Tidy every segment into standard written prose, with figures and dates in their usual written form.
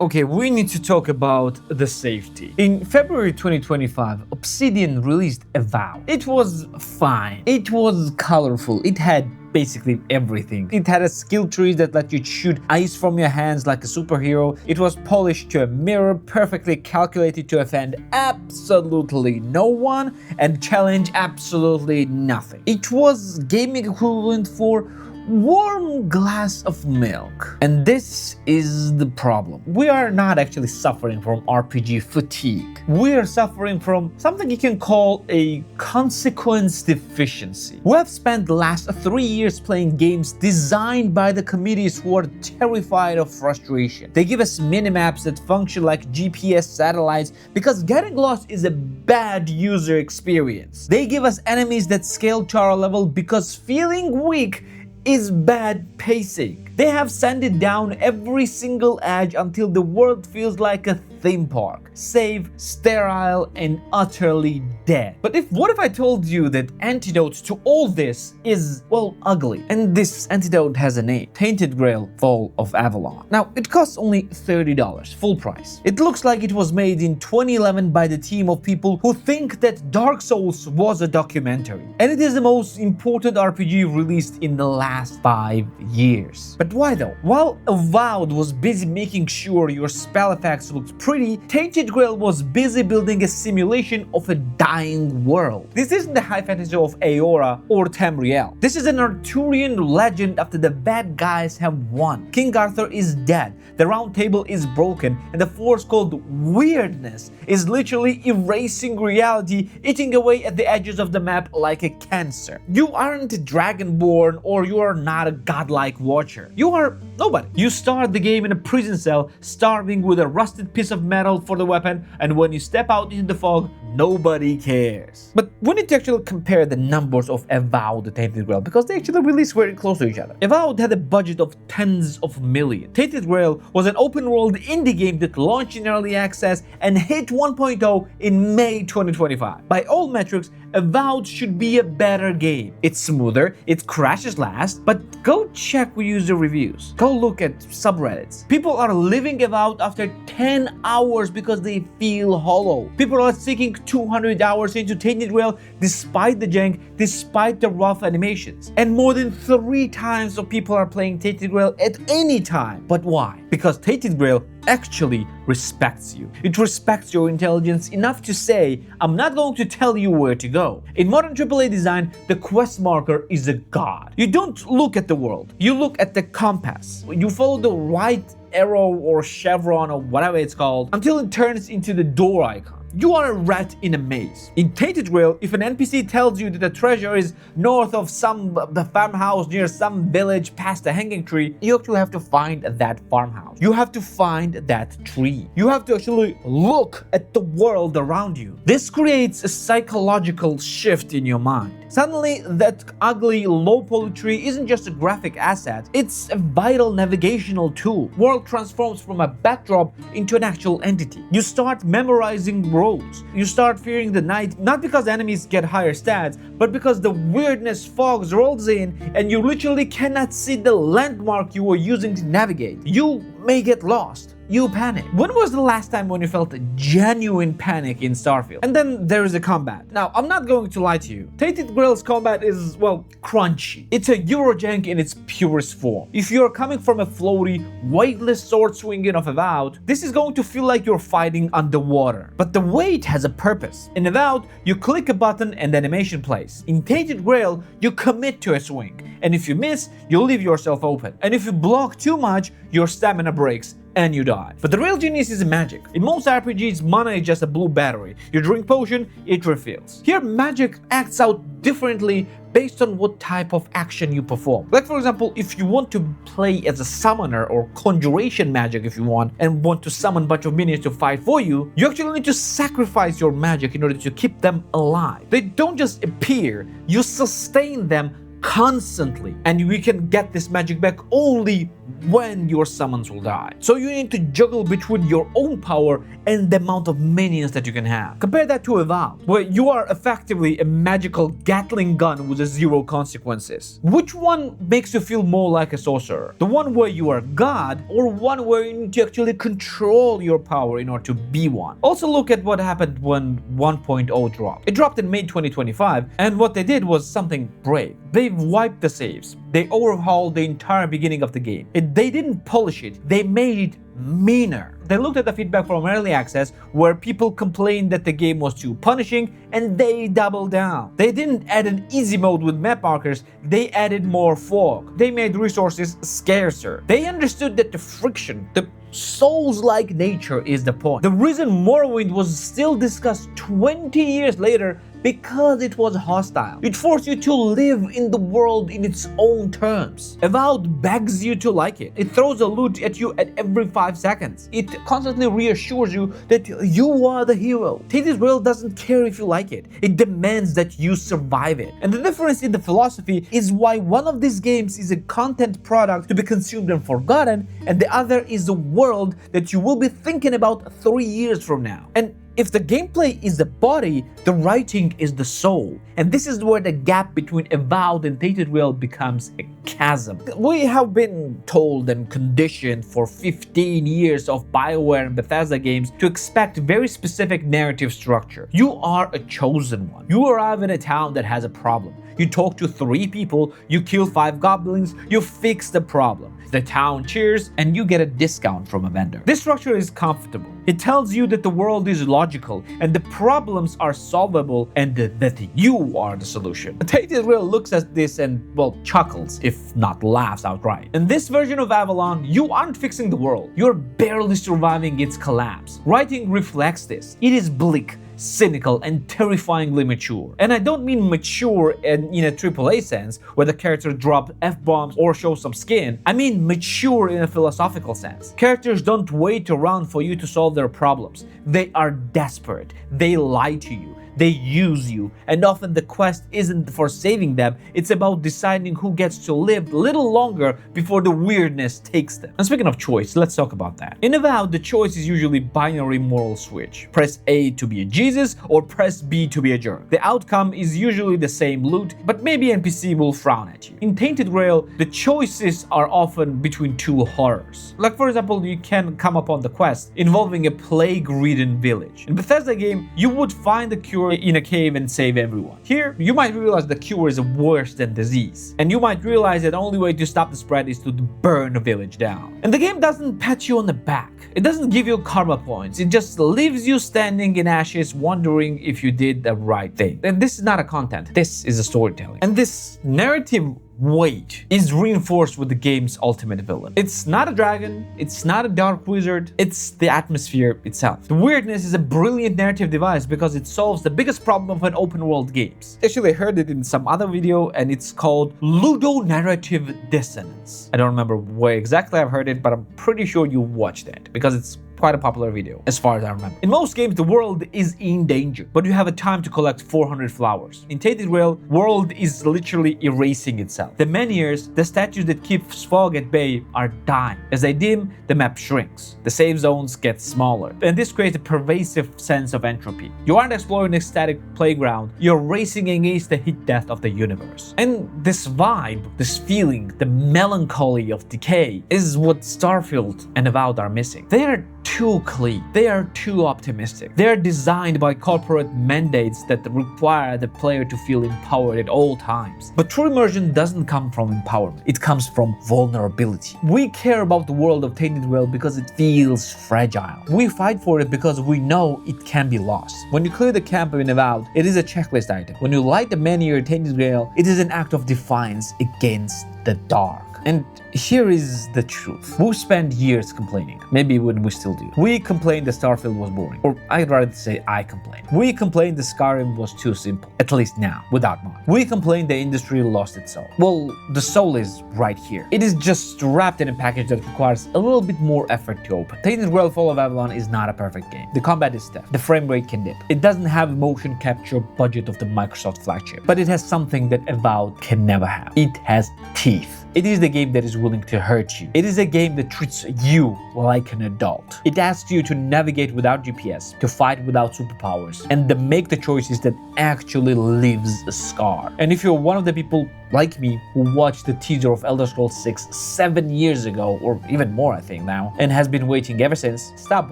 Okay, we need to talk about the safety. In February 2025, Obsidian released Avowed. It was fine. It was colorful. It had basically everything. It had a skill tree that let you shoot ice from your hands like a superhero. It was polished to a mirror, perfectly calculated to offend absolutely no one and challenge absolutely nothing. It was gaming equivalent for warm glass of milk. And this is the problem. We are not actually suffering from RPG fatigue. We are suffering from something you can call a consequence deficiency. We have spent the last 3 years playing games designed by the committees who are terrified of frustration. They give us minimaps that function like GPS satellites because getting lost is a bad user experience. They give us enemies that scale to our level because feeling weak is bad pacing. They have sanded down every single edge until the world feels like a theme park. Safe, sterile, and utterly dead. But what if I told you that antidote to all this is, well, ugly? And this antidote has a name. Tainted Grail, Fall of Avalon. Now, it costs only $30, full price. It looks like it was made in 2011 by the team of people who think that Dark Souls was a documentary. And it is the most important RPG released in the last 5 years. But why though? While Avowed was busy making sure your spell effects looked pretty, Tainted Grail was busy building a simulation of a dying world. This isn't the high fantasy of Aora or Tamriel. This is an Arthurian legend after the bad guys have won. King Arthur is dead, the round table is broken, and the force called weirdness is literally erasing reality, eating away at the edges of the map like a cancer. You aren't dragonborn or you are not a godlike watcher. You are nobody. You start the game in a prison cell, starving with a rusted piece of metal for the weapon, and when you step out into the fog, nobody cares. But we need to actually compare the numbers of Avowed and Tainted Grail because they actually released very close to each other. Avowed had a budget of tens of millions. Tainted Grail was an open-world indie game that launched in early access and hit 1.0 in May 2025. By all metrics, Avowed should be a better game. It's smoother, it crashes last, but go check user reviews. Go look at subreddits. People are living Avowed after 10 hours because they feel hollow. People are sinking 200 hours into Tainted Grail despite the jank, despite the rough animations. And more than 3 times of people are playing Tainted Grail at any time. But why? Because Tainted Grail actually respects you. It respects your intelligence enough to say, I'm not going to tell you where to go. In modern AAA design, the quest marker is a god. You don't look at the world, you look at the compass. You follow the right arrow or chevron or whatever it's called until it turns into the door icon. You are a rat in a maze. In Tainted Grail, if an NPC tells you that the treasure is north of the farmhouse near some village past a hanging tree, you actually have to find that farmhouse. You have to find that tree. You have to actually look at the world around you. This creates a psychological shift in your mind. Suddenly, that ugly, low-poly tree isn't just a graphic asset, it's a vital navigational tool. World transforms from a backdrop into an actual entity. You start memorizing roads. You start fearing the night, not because enemies get higher stats, but because the weirdness fogs rolls in and you literally cannot see the landmark you were using to navigate. You may get lost. You panic. When was the last time when you felt a genuine panic in Starfield? And then there is a combat. Now, I'm not going to lie to you. Tainted Grail's combat is, well, crunchy. It's a Eurojank in its purest form. If you're coming from a floaty, weightless sword swinging of Avowed, this is going to feel like you're fighting underwater. But the weight has a purpose. In Avowed, you click a button and animation plays. In Tainted Grail, you commit to a swing. And if you miss, you leave yourself open. And if you block too much, your stamina breaks and you die. But the real genius is magic. In most RPGs, mana is just a blue battery. You drink potion, it refills. Here, magic acts out differently based on what type of action you perform. Like for example, if you want to play as a summoner or conjuration magic if you want, and want to summon a bunch of minions to fight for you, you actually need to sacrifice your magic in order to keep them alive. They don't just appear, you sustain them constantly, and we can get this magic back only when your summons will die. So you need to juggle between your own power and the amount of minions that you can have. Compare that to Avowed, where you are effectively a magical Gatling gun with zero consequences. Which one makes you feel more like a sorcerer? The one where you are God, or one where you need to actually control your power in order to be one? Also look at what happened when 1.0 dropped. It dropped in May 2025, and what they did was something brave. They wiped the saves. They overhauled the entire beginning of the game. They didn't polish it, they made it meaner. They looked at the feedback from early access where people complained that the game was too punishing, and they doubled down. They didn't add an easy mode with map markers, they added more fog. They made resources scarcer. They understood that the friction, the Souls-like nature is the point. The reason Morrowind was still discussed 20 years later because it was hostile. It forced you to live in the world in its own terms. Avowed begs you to like it. It throws a loot at you at every 5 seconds. It constantly reassures you that you are the hero. Tainted Grail doesn't care if you like it. It demands that you survive it. And the difference in the philosophy is why one of these games is a content product to be consumed and forgotten, and the other is the world that you will be thinking about 3 years from now. And if the gameplay is the body, the writing is the soul. And this is where the gap between Avowed and Tainted Grail becomes a chasm. We have been told and conditioned for 15 years of BioWare and Bethesda games to expect very specific narrative structure. You are a chosen one. You arrive in a town that has a problem. You talk to 3 people, you kill 5 goblins, you fix the problem. The town cheers, and you get a discount from a vendor. This structure is comfortable. It tells you that the world is logical and the problems are solvable and that you are the solution. Tainted Grail looks at this and, well, chuckles, if not laughs outright. In this version of Avalon, you aren't fixing the world. You're barely surviving its collapse. Writing reflects this. It is bleak, cynical, and terrifyingly mature. And I don't mean mature in a AAA sense, where the character drops F-bombs or shows some skin. I mean mature in a philosophical sense. Characters don't wait around for you to solve their problems. They are desperate. They lie to you. They use you, and often the quest isn't for saving them, it's about deciding who gets to live a little longer before the weirdness takes them. And speaking of choice, let's talk about that. In Avowed, the choice is usually binary moral switch. Press A to be a Jesus, or press B to be a jerk. The outcome is usually the same loot, but maybe NPC will frown at you. In Tainted Grail, the choices are often between 2 horrors. Like for example, you can come upon the quest involving a plague-ridden village. In Bethesda game, you would find the cure in a cave and save everyone. Here, you might realize the cure is worse than disease, and you might realize that the only way to stop the spread is to burn the village down. And the game doesn't pat you on the back. It doesn't give you karma points. It just leaves you standing in ashes wondering if you did the right thing. And this is not a content. This is a storytelling. And this narrative weight is reinforced with the game's ultimate villain. It's not a dragon, it's not a dark wizard, it's the atmosphere itself. The weirdness is a brilliant narrative device because it solves the biggest problem of an open world games. Actually, I heard it in some other video, and it's called ludonarrative dissonance. I don't remember where exactly I've heard it, but I'm pretty sure you watched it because it's quite a popular video, as far as I remember. In most games, the world is in danger, but you have a time to collect 400 flowers. In Tainted Grail, world is literally erasing itself. The menhirs, the statues that keep fog at bay, are dying. As they dim, the map shrinks. The save zones get smaller, and this creates a pervasive sense of entropy. You aren't exploring a static playground, you're racing against the heat death of the universe. And this vibe, this feeling, the melancholy of decay, is what Starfield and Avowed are missing. They are too clean. They are too optimistic. They are designed by corporate mandates that require the player to feel empowered at all times. But true immersion doesn't come from empowerment. It comes from vulnerability. We care about the world of Tainted Grail because it feels fragile. We fight for it because we know it can be lost. When you clear the camp in Avowed, it is a checklist item. When you light the menhir in Tainted Grail, it is an act of defiance against the dark. And here is the truth. We spent years complaining, maybe when we still do. We complained that Starfield was boring, or I'd rather say I complained. We complained that Skyrim was too simple, at least now, without mod. We complained the industry lost its soul. Well, the soul is right here. It is just wrapped in a package that requires a little bit more effort to open. Tainted Grail Fall of Avalon is not a perfect game. The combat is stiff. The frame rate can dip. It doesn't have motion capture budget of the Microsoft flagship, but it has something that Avowed can never have. It has teeth. It is the game that is willing to hurt you. It is a game that treats you like an adult. It asks you to navigate without GPS, to fight without superpowers, and to make the choices that actually leaves a scar. And if you're one of the people like me who watched the teaser of Elder Scrolls 6 7 years ago, or even more I think now, and has been waiting ever since, stop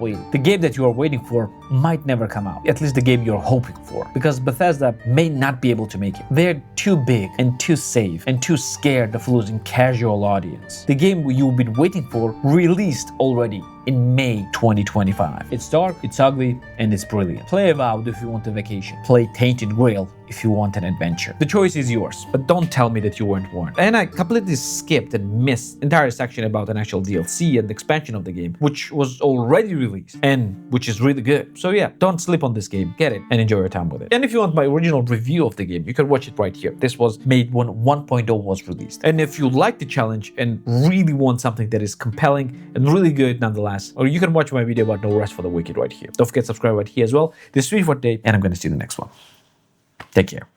waiting. The game that you are waiting for might never come out, at least the game you're hoping for, because Bethesda may not be able to make it. They're too big and too safe and too scared of losing casual audience. The game you've been waiting for released already in May 2025. It's dark, it's ugly, and it's brilliant. Play Avowed if you want a vacation. Play Tainted Grail if you want an adventure. The choice is yours, but don't tell me that you weren't warned. And I completely skipped and missed entire section about an actual DLC and expansion of the game, which was already released and which is really good. So yeah, don't sleep on this game. Get it and enjoy your time with it. And if you want my original review of the game, you can watch it right here. This was made when 1.0 was released. And if you like the challenge and really want something that is compelling and really good nonetheless, or you can watch my video about No Rest for the Wicked right here. Don't forget to subscribe right here as well. This is 3 for today, and I'm going to see you in the next one. Take care.